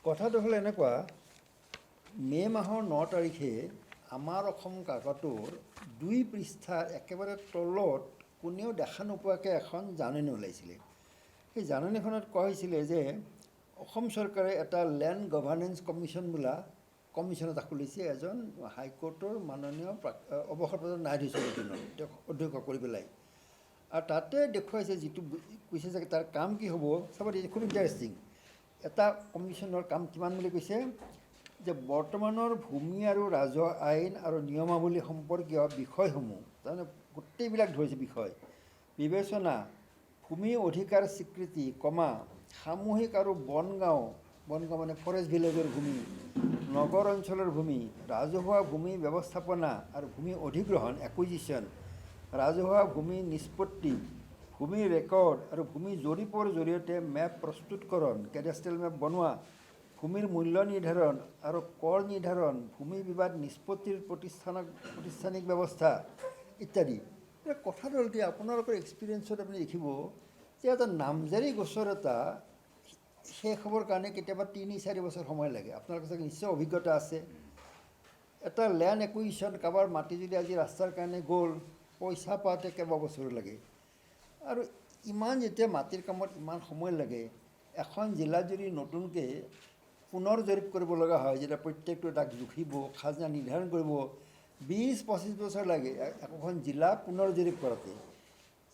কথাটো হ'ল এনেকুৱা, মে' মাহৰ 9 তাৰিখে আমাৰ অসম কাকতৰ 2 পৃষ্ঠাৰ একেবাৰে তলত কোনেও দেখা নোপোৱাকৈ এখন জাননী ওলাইছিলে। সেই জাননীখনত কোৱা হৈছিলে যে অসম চৰকাৰে এটা লেণ্ড গভাৰ্নেন্স কমিশ্যন বোলা কমিশ্যন এটা খুলিছে, এজন হাইকোৰ্টৰ মাননীয় অৱসৰপ্ৰাপ্ত ন্যায়াধীশৰ তেওঁক অধ্যক্ষ কৰি পেলাই। আৰু তাতে দেখুৱাইছে, যিটো কৈছে যে তাৰ কাম কি হ'ব, চাব দিছে, খুব ইণ্টাৰেষ্টিং। এটা কমিশ্যনৰ কাম কিমান বুলি কৈছে যে বৰ্তমানৰ ভূমি আৰু ৰাজহ আইন আৰু নিয়মাৱলী সম্পৰ্কীয় বিষয়সমূহ, তাৰমানে গোটেইবিলাক ধৰিছে বিষয় বিবেচনা, ভূমি অধিকাৰ স্বীকৃতি, সামূহিক আৰু বনগাঁও মানে ফৰেষ্ট ভিলেজৰ ভূমি, নগৰ অঞ্চলৰ ভূমি, ৰাজহুৱা ভূমি ব্যৱস্থাপনা আৰু ভূমি অধিগ্ৰহণ একুইজিশ্যন, ৰাজহুৱা ভূমি নিষ্পত্তি, ভূমি ৰেকৰ্ড আৰু ভূমি জৰীপৰ জৰিয়তে মেপ প্ৰস্তুতকৰণ, কেডাষ্ট্ৰিয়েল মেপ বনোৱা, ভূমিৰ মূল্য নিৰ্ধাৰণ আৰু কৰ নিৰ্ধাৰণ, ভূমি বিবাদ নিষ্পত্তিৰ প্ৰতিষ্ঠানিক ব্যৱস্থা ইত্যাদি। কথাটো হ'ল কি, আপোনালোকৰ এক্সপিৰিয়েঞ্চত আপুনি দেখিব যে এটা নামজাৰি গোচৰ এটা শেষ হ'বৰ কাৰণে কেতিয়াবা 3-4 বছৰ সময় লাগে। আপোনালোকৰ চাগে নিশ্চয় অভিজ্ঞতা আছে। এটা লেণ্ড একুইজিশ্যন, কাৰোবাৰ মাটি যদি আজি ৰাস্তাৰ কাৰণে গ'ল, পইচা পাওঁতে কেইবাবছৰো লাগে। আৰু ইমান যেতিয়া মাটিৰ কামত ইমান সময় লাগে, এখন জিলাত যদি নতুনকৈ পুনৰ জৰীপ কৰিব লগা হয়, যেতিয়া প্ৰত্যেকটো তাক জুখিব, খাজনা নিৰ্ধাৰণ কৰিব, 20-25 বছৰ লাগে একোখন জিলা পুনৰ জৰীপ কৰাতে।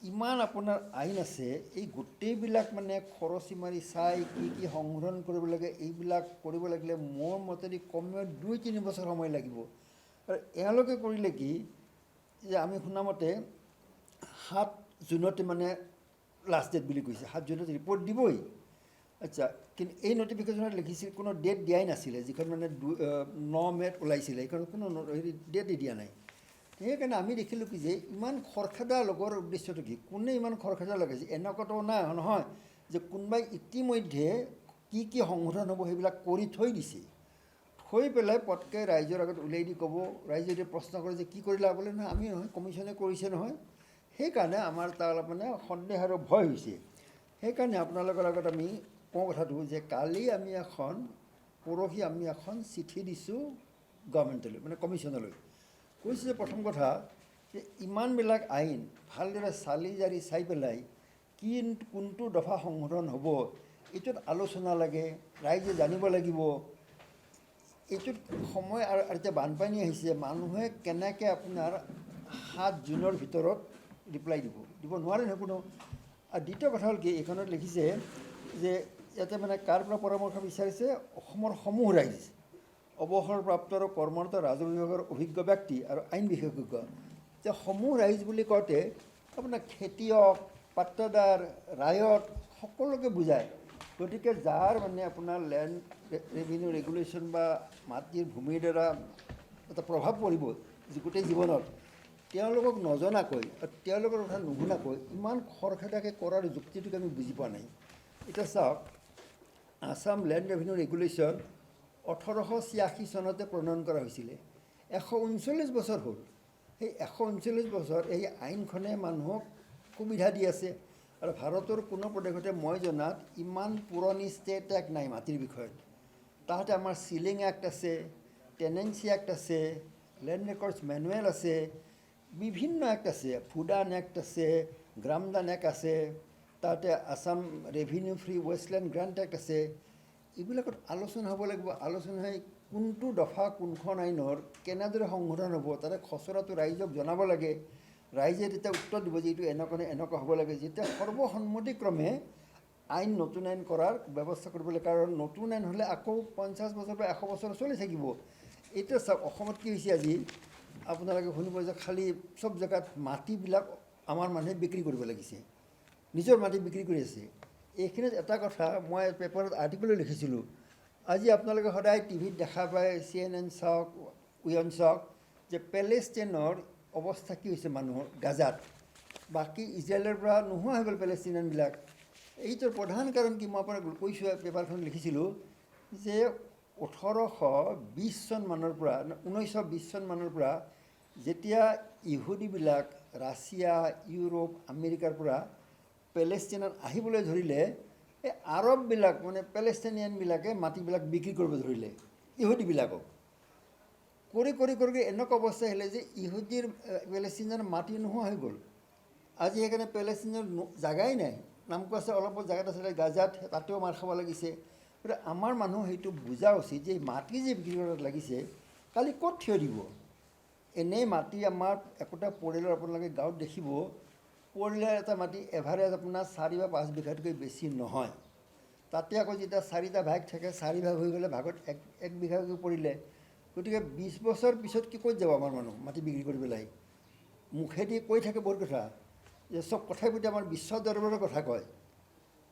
ইমান আপোনাৰ আইন আছে, এই গোটেইবিলাক মানে খৰচি মাৰি চাই কি কি সংশোধন কৰিব লাগে, এইবিলাক কৰিব লাগিলে মোৰ মতেদি কমেও 2-3 বছৰ সময় লাগিব। আৰু এওঁলোকে কৰিলে কি যে আমি শুনামতে 7 জুনতে মানে লাষ্ট ডেট বুলি কৈছে, 7 জুনত ৰিপৰ্ট দিবই। আচ্ছা, কিন্তু এই নটিফিকেশ্যনত লিখিছিল কোনো ডেট দিয়াই নাছিলে, যিখন মানে 9 মে'ত ওলাইছিলে, সেইখন কোনো হেৰি ডেটেই দিয়া নাই। সেইকাৰণে আমি দেখিলোঁ কি যে ইমান খৰখেদা লগৰ উদ্দেশ্যটো কি, কোনে ইমান খৰখেদা লগাইছে। এনেকুৱাতো নহয় যে কোনোবাই ইতিমধ্যে কি কি সংশোধন হ'ব সেইবিলাক কৰি থৈ দিছে, থৈ পেলাই পটকৈ ৰাইজৰ আগত উলিয়াই দি ক'ব, ৰাইজে যদি প্ৰশ্ন কৰে যে কি কৰিলা, বোলে নহয় আমি নহয়, কমিশ্যনে কৰিছে নহয়। সেইকাৰণে আমাৰ তাৰ অলপ মানে সন্দেহ আৰু ভয় হৈছে। সেইকাৰণে আপোনালোকৰ আগত আমি কওঁ কথাটো যে কালি পৰহি আমি এখন চিঠি দিছোঁ গভৰ্ণমেণ্টলৈ, মানে কমিশ্যনলৈ। কৈছে যে প্ৰথম কথা যে ইমানবিলাক আইন ভালদৰে চালি জাৰি চাই পেলাই কোনটো দফা সংশোধন হ'ব, এইটোত আলোচনা লাগে, ৰাইজে জানিব লাগিব। এইটোত সময় আৰু এতিয়া বানপানী আহিছে, মানুহে কেনেকৈ আপোনাৰ 7 জুনৰ ভিতৰত ৰিপ্লাই দিব নোৱাৰে নহয় কোনো। আৰু দ্বিতীয় কথা হ'ল কি, এইখনত লিখিছে যে ইয়াতে মানে কাৰ পৰা পৰামৰ্শ বিচাৰিছে, অসমৰ সমূহ ৰাইজ, অৱসৰপ্ৰাপ্ত আৰু কৰ্মৰত ৰাজহ বিভাগৰ অভিজ্ঞ ব্যক্তি আৰু আইন বিশেষজ্ঞ। যে সমূহ ৰাইজ বুলি কওঁতে আপোনাৰ খেতিয়ক, পাট্টাদাৰ, ৰায়ত সকলোকে বুজায়। গতিকে যাৰ মানে আপোনাৰ লেণ্ড ৰেভিনিউ ৰেগুলেশ্যন বা মাটিৰ ভূমিৰ দ্বাৰা এটা প্ৰভাৱ পৰিব গোটেই জীৱনত, তেওঁলোকক নজনাকৈ, তেওঁলোকৰ কথা নুশুনাকৈ ইমান খৰখেদাকৈ কৰাৰ যুক্তিটোক আমি বুজি পোৱা নাই। এতিয়া চাওক, আছাম লেণ্ড ৰেভিনিউ ৰেগুলেশ্যন 1886 চনতে প্ৰণয়ন কৰা হৈছিলে। 139 বছৰ হ'ল। সেই 139 বছৰ এই আইনখনে মানুহক সুবিধা দি আছে। আৰু ভাৰতৰ কোনো প্ৰদেশতে মই জনাত ইমান পুৰণি ষ্টেট এক্ট নাই মাটিৰ বিষয়ত। তাহাঁতে আমাৰ চিলিং এক্ট আছে, টেনেঞ্চি এক্ট আছে, লেণ্ড ৰেকৰ্ডছ মেনুৱেল আছে, বিভিন্ন এক্ট আছে, ফুডান এক্ট আছে, গ্ৰামদান এক্ট আছে, তাতে Assam revenue free Westland grant act আছে। এইবিলাকত আলোচনা হ'ব লাগিব। আলোচনা হৈ কোনটো দফা কোনখন আইনৰ কেনেদৰে সংশোধন হ'ব, তাতে খচৰাটো ৰাইজক জনাব লাগে। ৰাইজে তেতিয়া উত্তৰ দিব যে এইটো এনেকুৱা হ'ব লাগে। যেতিয়া সৰ্বসন্মতিক্ৰমে নতুন আইন কৰাৰ ব্যৱস্থা কৰিব লাগে, কাৰণ নতুন আইন হ'লে আকৌ 50 বছৰ বা 100 বছৰ চলি থাকিব। এতিয়া চাওক, অসমত কি হৈছে আজি, আপোনালোকে শুনিব যে খালী চব জেগাত মাটিবিলাক আমাৰ মানুহে বিক্ৰী কৰিব লাগিছে, নিজৰ মাটি বিক্ৰী কৰি আছে। এইখিনিত এটা কথা মই পেপাৰত আৰ্টিকলো লিখিছিলোঁ। আজি আপোনালোকে সদায় টিভিত দেখা পায়, CNN চাওক, উয়ন চাওক, যে পেলেষ্টাইনৰ অৱস্থা কি হৈছে মানুহৰ গাজাত। বাকী ইজৰাইলৰ পৰা নোহোৱা হৈ গ'ল পেলেষ্টাইনিয়ানবিলাক। এইটোৰ প্ৰধান কাৰণ কি, মই আপোনাক কৈছোঁ, পেপাৰখন লিখিছিলোঁ যে 1820 চন মানৰ পৰা 1920 চন মানৰ পৰা যেতিয়া ইহুদীবিলাক ৰাছিয়া, ইউৰোপ, আমেৰিকাৰ পৰা পেলেষ্টাইনত আহিবলৈ ধৰিলে, এই আৰববিলাক মানে পেলেষ্টাইনিয়ানবিলাকে মাটিবিলাক বিক্ৰী কৰিব ধৰিলে ইহুদীবিলাকক। কৰি কৰি কৰি এনেকুৱা অৱস্থা আহিলে যে ইহুদীৰ পেলেষ্টাইনৰ মাটি নোহোৱা হৈ গ'ল। আজি সেইকাৰণে পেলেষ্টাইনৰ জাগাই নাই। নামটো আছে অলপ জেগাত আছিলে গাজাত, তাতেও মাৰ খাব লাগিছে। গতিকে আমাৰ মানুহ সেইটো বুজা উচিত যে মাটি যে বিক্ৰী কৰাত লাগিছে, কালি ক'ত থিয় দিব? এনেই মাটি আমাৰ একোটা পৰিয়ালৰ আপোনালোকে গাঁৱত দেখিব, পৰিয়ালৰ এটা মাটি এভাৰেজ আপোনাৰ 4 বা 5 বিঘাতকৈ বেছি নহয়। তাতে আকৌ যেতিয়া 4টা ভাগ থাকে, 4 ভাগ হৈ গ'লে ভাগত 1 বিঘাকৈ পৰিলে। গতিকে 20 বছৰ পিছত কি ক'ত যাব আমাৰ মানুহ মাটি বিক্ৰী কৰি পেলাই? মুখেদি কৈ থাকে বহুত কথা যে চব কথাই প্ৰতি আমাৰ বিশ্ব দৰবাৰৰ কথা কয়।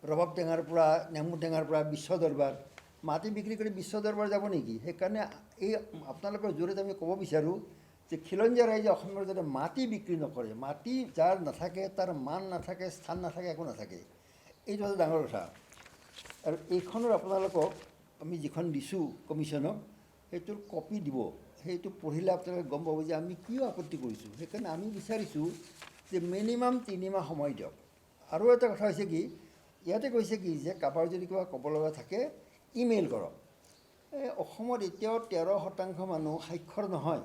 ৰবাব টেঙাৰ পৰা নেমু টেঙাৰ পৰা বিশ্ব দৰবাৰ, মাটি বিক্ৰী কৰি বিশ্ব দৰবাৰ যাব নেকি? সেইকাৰণে এই আপোনালোকৰ জৰিয়তে আমি ক'ব বিচাৰোঁ যে খিলঞ্জীয়া ৰাইজে অসমৰ যাতে মাটি বিক্ৰী নকৰে। মাটি যাৰ নাথাকে তাৰ মান নাথাকে, স্থান নাথাকে, একো নাথাকে। এইটো হৈছে ডাঙৰ কথা। আৰু এইখনৰ আপোনালোকক আমি যিখন দিছোঁ কমিশ্যনক, সেইটোৰ কপি দিব। সেইটো পঢ়িলে আপোনালোকে গম পাব যে আমি কিয় আপত্তি কৰিছোঁ। সেইকাৰণে আমি বিচাৰিছোঁ যে মিনিমাম 3 মাহ সময় দিয়ক। আৰু এটা কথা হৈছে কি, ইয়াতে কৈছে কি যে কাৰোবাৰ যদি কিবা ক'ব লগা থাকে ইমেইল কৰক। এই অসমত এতিয়াও 13% মানুহ সাক্ষৰ নহয়।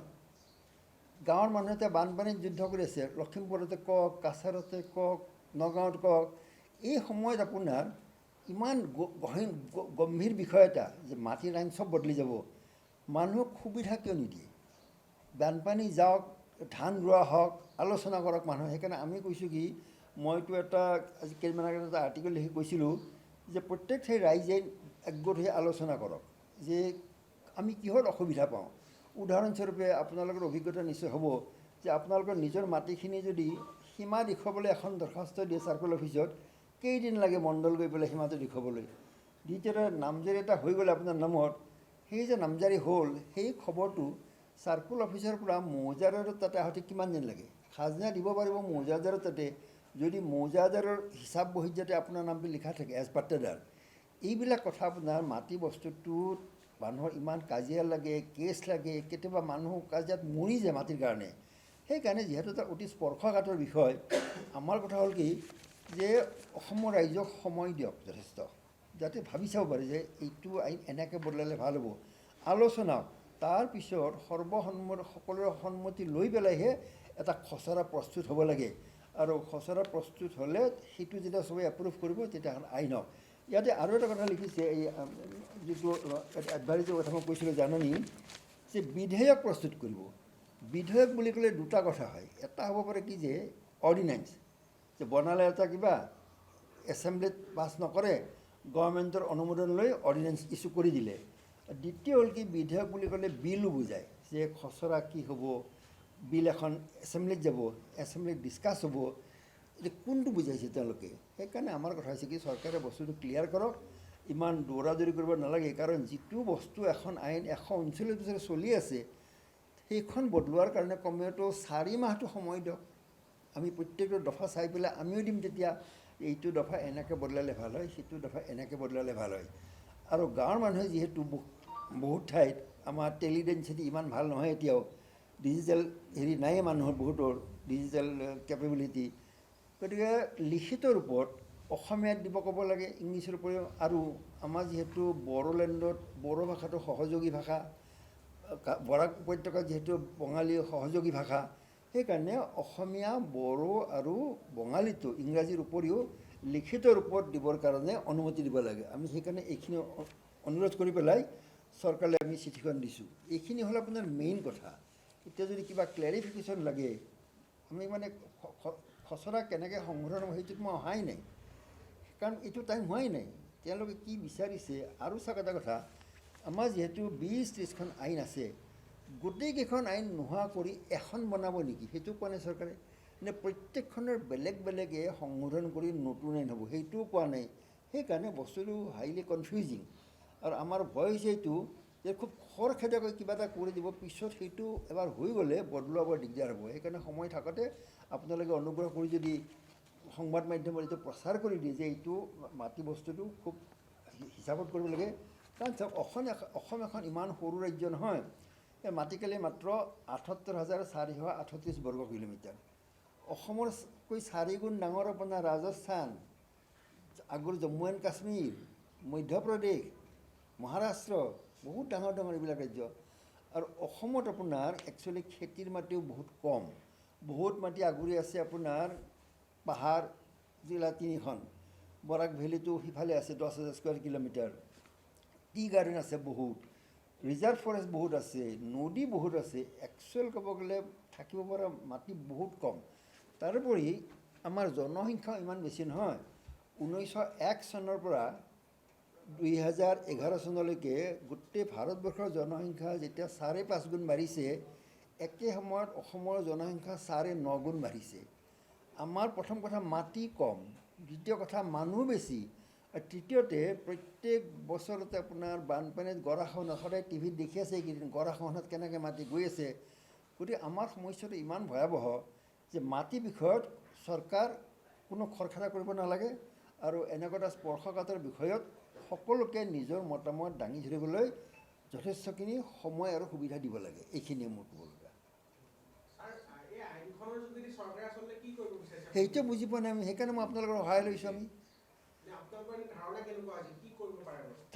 গাঁৱৰ মানুহে বানপানীত যুদ্ধ কৰি আছে, লখিমপুৰতে কওক, কাছাৰতে কওক, নগাঁৱত কওক। এই সময়ত আপোনাৰ ইমান গম্ভীৰ বিষয় এটা যে মাটিৰ আইন চব বদলি যাব, মানুহক সুবিধা কিয় নিদিয়ে? বানপানী যাওক, ধান ৰোৱা হওক, আলোচনা কৰক মানুহে। সেইকাৰণে আমি কৈছোঁ কি, মইতো এটা আজি কেইদিনমান আগত এটা আৰ্টিকেল লিখি কৈছিলোঁ যে প্ৰত্যেক ঠাইৰ ৰাইজে একগোট হৈ আলোচনা কৰক যে আমি কিহত অসুবিধা পাওঁ। উদাহৰণস্বৰূপে আপোনালোকৰ অভিজ্ঞতা নিশ্চয় হ'ব যে আপোনালোকৰ নিজৰ মাটিখিনি যদি সীমা দেখুৱাবলৈ এখন দৰখাস্ত দিয়ে চাৰ্কল অফিচত, কেইদিন লাগে মণ্ডল গৈ পেলাই সীমাটো দেখুৱাবলৈ। দ্বিতীয়তে নামজাৰি এটা হৈ গ'লে আপোনাৰ নামত, সেই যে নামজাৰি হ'ল সেই খবৰটো চাৰ্কল অফিচৰ পৰা মৌজাদাৰৰ তাতে আহোঁতে কিমান দিন লাগে? খাজনা দিব পাৰিব মৌজাদাৰৰ তাতে, যদি মৌজাদাৰৰ হিচাপ বহীত যাতে আপোনাৰ নামটো লিখা থাকে এজ পাট্টাদাৰ। এইবিলাক কথা আপোনাৰ মাটি বস্তুটোত মানুহৰ ইমান কাজিয়া লাগে, কেছ লাগে, কেতিয়াবা মানুহ কাজিয়াত মৰি যায় মাটিৰ কাৰণে। সেইকাৰণে যিহেতু এটা অতি স্পৰ্শকাতৰ বিষয়, আমাৰ কথা হ'ল কি যে অসমৰ ৰাইজক সময় দিয়ক যথেষ্ট, যাতে ভাবি চাব পাৰে যে এইটো আইন এনেকৈ বদলালে ভাল হ'ব। আলোচনা তাৰপিছত সকলোৰে সন্মতি লৈ পেলাইহে এটা খচৰা প্ৰস্তুত হ'ব লাগে। আৰু খচৰা প্ৰস্তুত হ'লে সেইটো যেতিয়া চবেই এপ্ৰুভ কৰিব তেতিয়া আইন হওক। ইয়াতে আৰু এটা কথা লিখিছে, এই যিটো এডভাইজৰ কথা মই কৈছিলোঁ জাননী, যে বিধেয়ক প্ৰস্তুত কৰিব। বিধেয়ক বুলি ক'লে দুটা কথা হয়। এটা হ'ব পাৰে কি যে অৰ্ডিনেঞ্চ, যে বনালে এটা কিবা এছেম্বলিত পাছ নকৰে, গভৰ্ণমেণ্টৰ অনুমোদন লৈ অৰ্ডিনেঞ্চ ইছ্যু কৰি দিলে। দ্বিতীয় হ'ল কি বিধেয়ক বুলি ক'লে বিলো বুজায়, যে খচৰা কি হ'ব, বিল এখন এছেম্বলিত যাব, এছেম্বলিত ডিছকাছ হ'ব, যে কোনটো বুজাইছে তেওঁলোকে। সেইকাৰণে আমাৰ কথা হৈছে কি চৰকাৰে বস্তুটো ক্লিয়াৰ কৰক, ইমান দৌৰাদৌৰি কৰিব নালাগে। কাৰণ যিটো বস্তু এখন আইন 139 বছৰে চলি আছে, সেইখন বদলোৱাৰ কাৰণে কমেওতো 4 মাহটো সময় দিয়ক। আমি প্ৰত্যেকটো দফা চাই পেলাই আমিও দিম তেতিয়া এইটো দফা এনেকৈ বদলালে ভাল হয়, সিটো দফা এনেকৈ বদলালে ভাল হয়। আৰু গাঁৱৰ মানুহে যিহেতু বহুত ঠাইত আমাৰ টেলিডেঞ্চিটি ইমান ভাল নহয়, এতিয়াও ডিজিটেল হেৰি নাইয়ে মানুহৰ বহুতৰ ডিজিটেল কেপেবিলিটি। গতিকে লিখিত ৰূপত অসমীয়াত দিব ক'ব লাগে, ইংলিছৰ উপৰিও। আৰু আমাৰ যিহেতু বড়োলেণ্ডত বড়ো ভাষাটো সহযোগী ভাষা, বৰাক উপত্যকাত যিহেতু বঙালী সহযোগী ভাষা, সেইকাৰণে অসমীয়া, বড়ো আৰু বঙালীটো ইংৰাজীৰ উপৰিও লিখিত ৰূপত দিবৰ কাৰণে অনুমতি দিব লাগে। আমি সেইকাৰণে এইখিনি অনুৰোধ কৰি পেলাই চৰকাৰলৈ আমি চিঠিখন দিছোঁ। এইখিনি হ'ল আপোনাৰ মেইন কথা। এতিয়া যদি কিবা ক্লেৰিফিকেশ্যন লাগে, আমি মানে খচৰা কেনেকৈ সংশোধন হ'ব সেইটোত মই অহাই নাই, কাৰণ এইটো টাইম হোৱাই নাই। তেওঁলোকে কি বিচাৰিছে। আৰু চাওক এটা কথা, আমাৰ যিহেতু 20-30খন আইন আছে, গোটেইকেইখন আইন নোহোৱা কৰি এখন বনাব নেকি সেইটো কোৱা নাই চৰকাৰে। নে প্ৰত্যেকখনৰ বেলেগ বেলেগে সংশোধন কৰি নতুন আইন হ'ব সেইটোও কোৱা নাই। সেইকাৰণে বস্তুটো হাইলি কনফিউজিং। আৰু আমাৰ ভয় হৈছে এইটো যে খুব খৰখেদাকৈ কিবা এটা কৰি দিব, পিছত সেইটো এবাৰ হৈ গ'লে বদলোৱা বৰ দিগদাৰ হ'ব। সেইকাৰণে সময় থাকোঁতে আপোনালোকে অনুগ্ৰহ কৰি যদি সংবাদ মাধ্যমত এইটো প্ৰচাৰ কৰি দিয়ে যে এইটো মাটি বস্তুটো খুব হিচাপত কৰিব লাগে। কাৰণ চাওক অসম এখন ইমান সৰু ৰাজ্য নহয়, এই মাটিকালি মাত্ৰ ৭৮,৪38 বৰ্গ কিলোমিটাৰ। অসমৰকৈ 4 গুণ ডাঙৰ আপোনাৰ ৰাজস্থান, আগৰ জম্মু এণ্ড কাশ্মীৰ, মধ্যপ্ৰদেশ, মহাৰাষ্ট্ৰ, বহুত ডাঙৰ ডাঙৰ এইবিলাক ৰাজ্য। আৰু অসমত আপোনাৰ একচুৱেলি খেতিৰ মাটিও বহুত কম। বহুত মাটি আগুৰি আছে আপোনাৰ পাহাৰ জিলা 3খন, বৰাক ভেলীটো সিফালে আছে 10,000 স্কুৱাৰ কিলোমিটাৰ, টি গাৰ্ডেন আছে বহুত, ৰিজাৰ্ভ ফৰেষ্ট বহুত আছে, নদী বহুত আছে। একচুৱেল ক'ব গ'লে থাকিব পৰা মাটি বহুত কম। তাৰোপৰি আমাৰ জনসংখ্যাও ইমান বেছি নহয়। 1901 চনৰ পৰা 2011 চনলৈকে গোটেই ভাৰতবৰ্ষৰ জনসংখ্যা যেতিয়া 5.5 গুণ বাঢ়িছে, একে সময়ত অসমৰ জনসংখ্যা 9.5 গুণ বাঢ়িছে। আমাৰ প্ৰথম কথা মাটি কম, দ্বিতীয় কথা মানুহ বেছি, আৰু তৃতীয়তে প্ৰত্যেক বছৰতে আপোনাৰ বানপানীত গৰাখহনীয়া, সদায় টিভিত দেখি আছে এইকেইদিন গৰাখহনীয়াত কেনেকৈ মাটি গৈ আছে। গতিকে আমাৰ সমস্যাটো ইমান ভয়াৱহ যে মাটি বিষয়ত চৰকাৰ কোনো খৰখেদা কৰিব নালাগে, আৰু এনেকুৱা এটা স্পৰ্শকাতৰ বিষয়ত সকলোকে নিজৰ মতামত দাঙি ধৰিবলৈ যথেষ্টখিনি সময় আৰু সুবিধা দিব লাগে। এইখিনিয়ে মোৰ ক'বলগীয়া। সেইটো বুজি পোৱা নাই আমি, সেইকাৰণে মই আপোনালোকৰ সহায় লৈছোঁ। আমি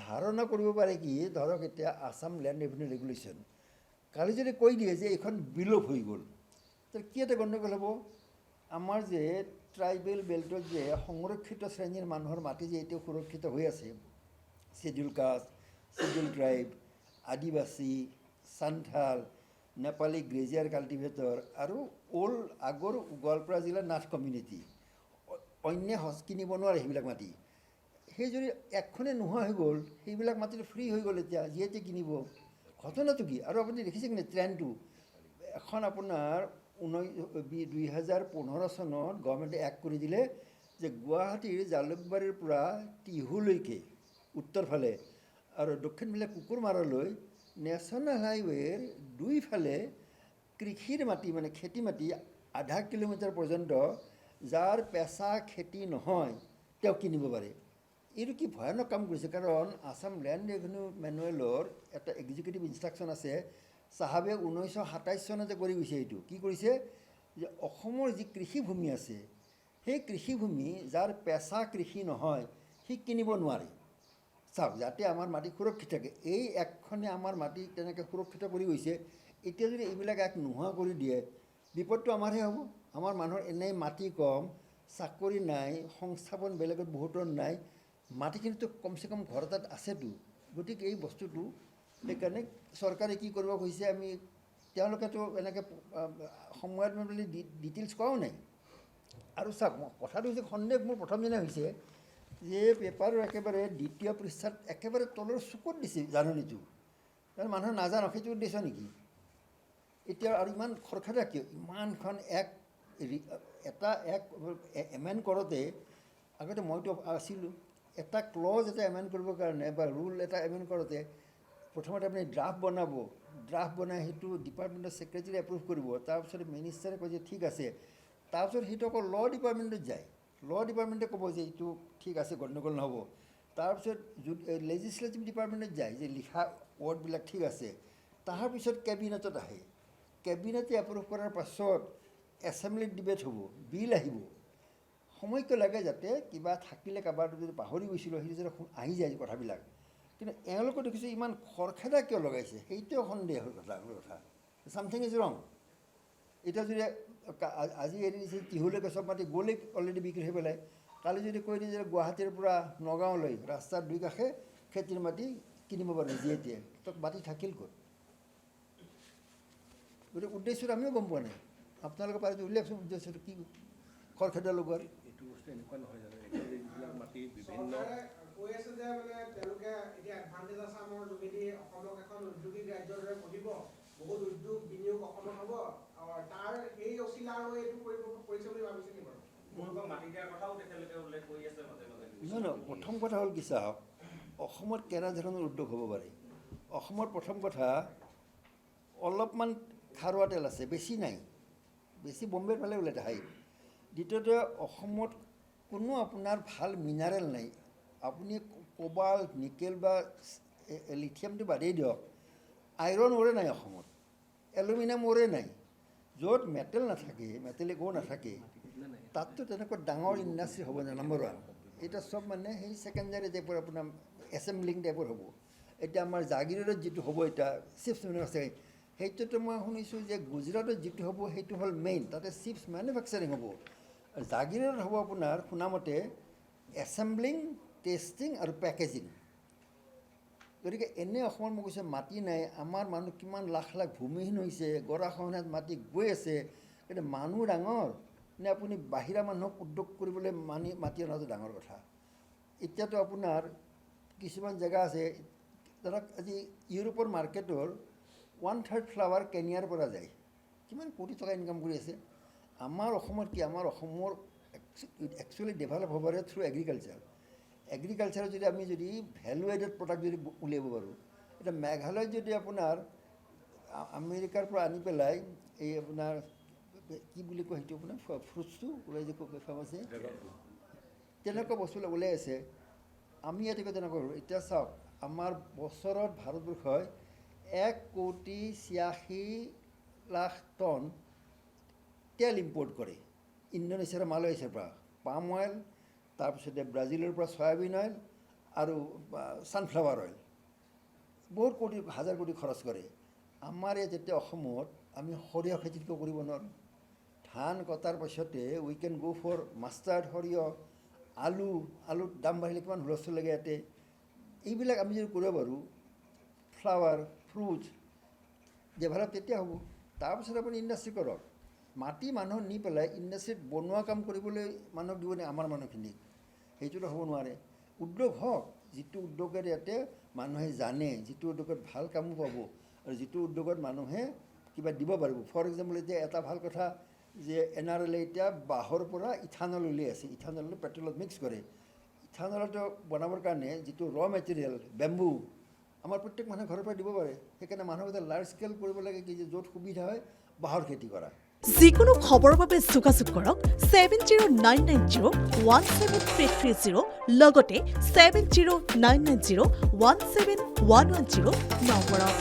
ধাৰণা কৰিব পাৰে কি, ধৰক এতিয়া আছাম লেণ্ড ৰেভিনিউ ৰেগুলেশ্যন কালি যদি কৈ দিয়ে যে এইখন বিলোপ হৈ গ'ল, তো কি এটা গণ্ডগোল হ'ব। আমাৰ যে ট্ৰাইবেল বেল্টত যে সংৰক্ষিত শ্ৰেণীৰ মানুহৰ মাটি যে এতিয়াও সুৰক্ষিত হৈ আছে, শ্বেডিউল কাষ্ট, শ্বেডিউল ট্ৰাইব, আদিবাসী, সান্থাল, নেপালী গ্ৰেজিয়াৰ কাল্টিভেটৰ আৰু আগৰ গোৱালপাৰা জিলাৰ নাথ কমিউনিটি, অন্য কিনিব নোৱাৰে সেইবিলাক মাটি। সেই যদি এখনে নোহোৱা হৈ গ'ল, সেইবিলাক মাটিটো ফ্ৰী হৈ গ'ল, এতিয়া যিহেতু কিনিব। ঘটনাটো কি? আৰু আপুনি দেখিছে কি ট্ৰেণ্ডটো, এখন আপোনাৰ 2015 চনত গভৰ্ণমেণ্টে এক্ট কৰি দিলে যে গুৱাহাটীৰ জালুকবাৰীৰ পৰা টিহুলৈকে উত্তৰ ফালে আৰু দক্ষিণ ফালে কুকুৰমাৰালৈ নেশ্যনেল হাইৱেৰ দুইফালে কৃষিৰ মাটি, মানে খেতি মাটি আধা কিলোমিটাৰ পৰ্যন্ত যাৰ পেচা খেতি নহয় তেওঁ কিনিব পাৰে। এইটো কি ভয়ানক কাম কৰিছে, কাৰণ আছাম লেণ্ড ৰেভিনিউ মেনুৱেলৰ এটা এক্সিকিউটিভ ইনষ্ট্ৰাকশ্যন আছে, চাহাবে 1927 চনতে কৰি গৈছে। এইটো কি কৰিছে যে অসমৰ যি কৃষিভূমি আছে, সেই কৃষিভূমি যাৰ পেচা কৃষি নহয় সি কিনিব নোৱাৰে। চাওক, যাতে আমাৰ মাটি সুৰক্ষিত থাকে, এই একখনে আমাৰ মাটি তেনেকৈ সুৰক্ষিত কৰি গৈছে। এতিয়া যদি এইবিলাক এক নোহোৱা কৰি দিয়ে, বিপদটো আমাৰহে হ'ব। আমাৰ মানুহৰ এনেই মাটি কম, চাকৰি নাই, সংস্থাপন বেলেগত বহুতৰ নাই, মাটিখিনিতো কমচে কম ঘৰ এটাত আছেতো। গতিকে এই বস্তুটো সেইকাৰণে চৰকাৰে কি কৰিব খুজিছে, আমি তেওঁলোকেতো এনেকৈ সময়ত বুলি ডিটেইলছ কোৱাও নাই। আৰু চাওক, কথাটো হৈছে সন্দেহ মোৰ প্ৰথম দিনা হৈছে যে পেপাৰৰ একেবাৰে দ্বিতীয় পৃষ্ঠাত একেবাৰে তলৰ চুকত দিছে জাননীটো, কাৰণ মানুহে নাজানক সেইটো উদ্দেশ্য নেকি। এতিয়া আৰু ইমান খৰখেদা কিয়? ইমানখন এটা এমেণ্ড কৰোঁতে, আগতে মইতো আছিলোঁ, এটা ক্লজ এটা এমেণ্ড কৰিবৰ কাৰণে বা ৰুল এটা এমেণ্ড কৰোঁতে প্ৰথমতে আপুনি ড্ৰাফ্ট বনাব, ড্ৰাফ্ট বনাই সেইটো ডিপাৰ্টমেণ্টৰ ছেক্ৰেটাৰী এপ্ৰুভ কৰিব, তাৰপিছত মিনিষ্টাৰে কয় যে ঠিক আছে, তাৰপিছত সেইটো আকৌ ল' ডিপাৰ্টমেণ্টত যায়, ল' ডিপাৰ্টমেণ্টে ক'ব যে এইটো ঠিক আছে, গণ্ডগোল নহ'ব। তাৰপিছত লেজিছলেটিভ ডিপাৰ্টমেণ্টত যায় যে লিখা ৱৰ্ডবিলাক ঠিক আছে, তাৰপিছত কেবিনেটত আহে, কেবিনেটে এপ্ৰুভ কৰাৰ পাছত এছেম্বলিত ডিবেট হ'ব, বিল আহিব। সময় কিয় লাগে, যাতে কিবা থাকিলে কাৰোবাৰ যদি পাহৰি গৈছিলোঁ সেইটো যাতে আহি যায় কথাবিলাক। কিন্তু এওঁলোকে দেখিছোঁ ইমান খৰখেদা কিয় লগাইছে, সেইটোৱে সন্দেহৰ কথা। ছামথিং ইজ ৰং। এতিয়া যদি আজি এৰি দিছে টিহুলৈকে চব মাটি গ'লেই অলৰেডি বিক্ৰী হৈ পেলাই, কালি যদি কৈ দিয়ে যে গুৱাহাটীৰ পৰা নগাঁৱলৈ ৰাস্তাৰ দুই কাষে খেতিৰ মাটি কিনিব পাৰোঁ যিহেতুৱে, তো মাটি থাকিল ক'ত? গতিকে উদ্দেশ্যটো আমিও গম পোৱা নাই। আপোনালোকে পাৰে উলিয়াওকচোন উদ্দেশ্যটো কি, খৰখেদা লগোৱাৰ। এইটো বস্তু এনেকুৱা নহয় জানো, এইবিলাক মাটি বিভিন্ন কৈ আছে যে মানে তেওঁলোকে এতিয়া এডভান্টেজ আছামৰ যোগেদি অসমক এখন উদ্যোগিক ৰাজ্যৰ দৰে গঢ়িব, বহুত উদ্যোগ বিনিয়োগ অসমত হ'ব, তাৰ সেই অচিলা আৰু এইটো কৰিছে বুলি ভাবিছে নেকি বাৰু? মাটি দিয়াৰ কথাও তেখেতলোকে উল্লেখ কৰি আছে মাজে মাজে। নহয়, প্ৰথম কথা হ'ল কি চাওক, অসমত কেনেধৰণৰ উদ্যোগ হ'ব পাৰে। অসমত প্ৰথম কথা অলপমান খাৰুৱা তেল আছে, বেছি নাই, বেছি বম্বেৰ ফালে ওলাই হাই। দ্বিতীয়তে অসমত কোনো আপোনাৰ ভাল মিনাৰেল নাই। আপুনি কোবাল্ট, নিকেল বা লিথিয়ামটো বাদেই দিয়ক, আইৰণ অ'ৰে নাই অসমত, এলুমিনিয়াম অ'ৰে নাই। য'ত মেটেল নাথাকে, মেটেলিক অ' নাথাকে, তাততো তেনেকুৱা ডাঙৰ ইণ্ডাষ্ট্ৰী হ'ব নাই, নম্বৰ ওৱান। এটা চব মানে সেই ছেকেণ্ডাৰী টাইপৰ আপোনাৰ এছেম্বলিং টাইপৰ হ'ব। এতিয়া আমাৰ জাগিৰোডত যিটো হ'ব এতিয়া চিপছ মেনুফেকচাৰিং, সেইটোতো মই শুনিছোঁ যে গুজৰাটত যিটো হ'ব সেইটো হ'ল মেইন, তাতে চিপছ মেনুফেকচাৰিং হ'ব। আৰু জাগিৰোডত হ'ব আপোনাৰ শুনামতে এছেম্বলিং, টেষ্টিং আৰু পেকেজিং। গতিকে এনে অসমত মই কৈছোঁ মাটি নাই, আমাৰ মানুহ কিমান লাখ লাখ ভূমিহীন হৈছে, গৰাখহনীয়াত মাটি গৈ আছে, কিন্তু মানুহ ডাঙৰ নে আপুনি বাহিৰা মানুহক উদ্যোগ কৰিবলৈ মাটি অনাটো ডাঙৰ কথা। এতিয়াতো আপোনাৰ কিছুমান জেগা আছে, ধৰক আজি ইউৰোপৰ মাৰ্কেটৰ 1/3 ফ্লাৱাৰ কেনিয়াৰ পৰা যায়, কিমান কোটি টকা ইনকাম কৰি আছে। আমাৰ অসমত কি, আমাৰ অসমৰ একচুৱেলি ডেভেলপ হ'ব পাৰে থ্ৰু এগ্ৰিকালচাৰ। এগ্ৰিকালচাৰত যদি আমি যদি ভেলু এডেড প্ৰডাক্ট যদি উলিয়াব পাৰোঁ, এতিয়া মেঘালয়ত যদি আপোনাৰ আমেৰিকাৰ পৰা আনি পেলাই এই আপোনাৰ কি বুলি কয় সেইটো আপোনাৰ ফ্ৰুটছটো ওলাই যে ফেমাছ আছে, তেনেকুৱা বস্তুবিলাক ওলাই আছে। আমি ইয়াতে তেনেকুৱা কৰোঁ। এতিয়া চাওক, আমাৰ বছৰত ভাৰতবৰ্ষই 1,86,00,000 টন তেল ইম্পৰ্ট কৰে ইণ্ডোনেছিয়াৰ মালয়েছিয়াৰ পৰা, পাম অইল, তাৰপিছতে ব্ৰাজিলৰ পৰা চয়াবিন অইল আৰু ছানফ্লাৱাৰ অইল, বহুত কোটি হাজাৰ কোটি খৰচ কৰে। আমাৰ ইয়াত যেতিয়া অসমত আমি সৰিয়হ খেতি কিয় কৰিব নোৱাৰোঁ? ধান কটাৰ পাছতে উই কেন গ' ফৰ মাষ্টাৰ্ড, সৰিয়হ, আলুৰ দাম বাঢ়িলে কিমান হুলস্থুল লাগে ইয়াতে। এইবিলাক আমি যদি কৰিব পাৰোঁ, ফ্লাৱাৰ, ফ্ৰুটছ ডেভেলপ তেতিয়া হ'ব। তাৰপিছত আপুনি ইণ্ডাষ্ট্ৰি কৰক। মাটি মানুহক নি পেলাই ইণ্ডাষ্ট্ৰিত বনোৱা কাম কৰিবলৈ মানুহক দিব নে আমাৰ মানুহখিনিক? সেইটোতো হ'ব নোৱাৰে। উদ্যোগ হওক, যিটো উদ্যোগত ইয়াতে মানুহে জানে, যিটো উদ্যোগত ভাল কামো পাব আৰু যিটো উদ্যোগত মানুহে কিবা দিব পাৰিব। ফৰ এক্সাম্পল, এতিয়া এটা ভাল কথা যে NRL এতিয়া বাঁহৰ পৰা ইথানল উলিয়াই আছে। ইথানলটো পেট্ৰলত মিক্স কৰে। ইথানলটো বনাবৰ কাৰণে যিটো ৰ' মেটেৰিয়েল বেম্বু, আমাৰ প্ৰত্যেক মানুহে ঘৰৰ পৰা দিব পাৰে। সেইকাৰণে মানুহক এটা লাৰ্জ স্কেল কৰিব লাগে কি, যে য'ত সুবিধা হয় বাঁহৰ খেতি কৰা। যিকোনো খবৰৰ বাবে যোগাযোগ কৰক 7099017330 লগতে 7099017110 নম্বৰত।